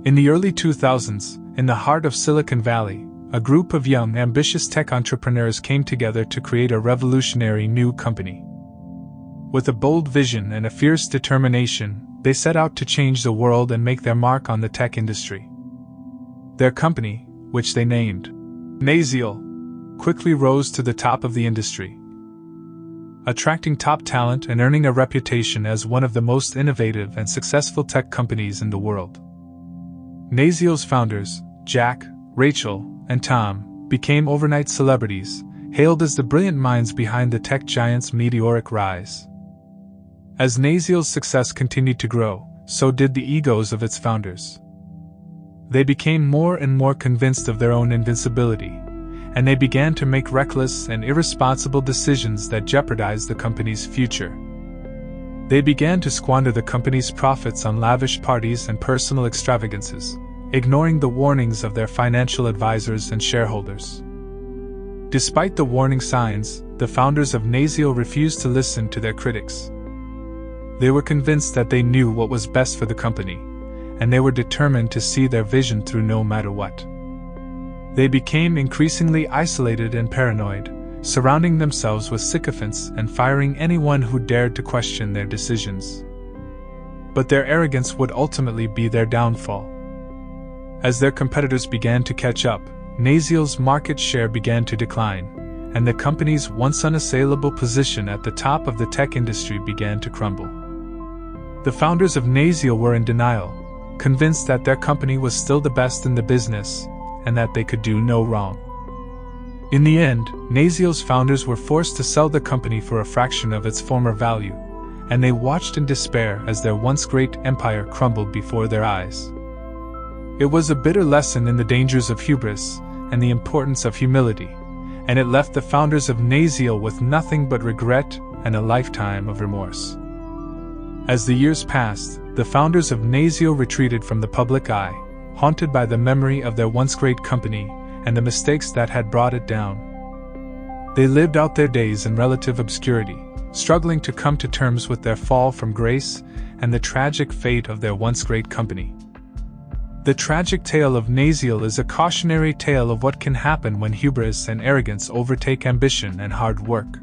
In the early 2000s, in the heart of Silicon Valley, a group of young, ambitious tech entrepreneurs came together to create a revolutionary new company. With a bold vision and a fierce determination, they set out to change the world and make their mark on the tech industry. Their company, which they named Nasiiel, quickly rose to the top of the industry, attracting top talent and earning a reputation as one of the most innovative and successful tech companies in the world. Nasiiel's founders, Jack, Rachel, and Tom, became overnight celebrities, hailed as the brilliant minds behind the tech giant's meteoric rise. As Nasiiel's success continued to grow, so did the egos of its founders. They became more and more convinced of their own invincibility, and they began to make reckless and irresponsible decisions that jeopardized the company's future. They began to squander the company's profits on lavish parties and personal extravagances, ignoring the warnings of their financial advisors and shareholders. Despite the warning signs, the founders of Nasiiel refused to listen to their critics. They were convinced that they knew what was best for the company, and they were determined to see their vision through no matter what. They became increasingly isolated and paranoid, surrounding themselves with sycophants and firing anyone who dared to question their decisions. But their arrogance would ultimately be their downfall. As their competitors began to catch up, Nasiiel's market share began to decline, and the company's once unassailable position at the top of the tech industry began to crumble. The founders of Nasiiel were in denial, convinced that their company was still the best in the business, and that they could do no wrong. In the end, Nasiiel's founders were forced to sell the company for a fraction of its former value, and they watched in despair as their once great empire crumbled before their eyes. It was a bitter lesson in the dangers of hubris and the importance of humility, and it left the founders of Nasiiel with nothing but regret and a lifetime of remorse. As the years passed, the founders of Nasiiel retreated from the public eye, haunted by the memory of their once great company and the mistakes that had brought it down. They lived out their days in relative obscurity, struggling to come to terms with their fall from grace and the tragic fate of their once great company. The Tragic Tale of Nasiiel is a cautionary tale of what can happen when hubris and arrogance overtake ambition and hard work.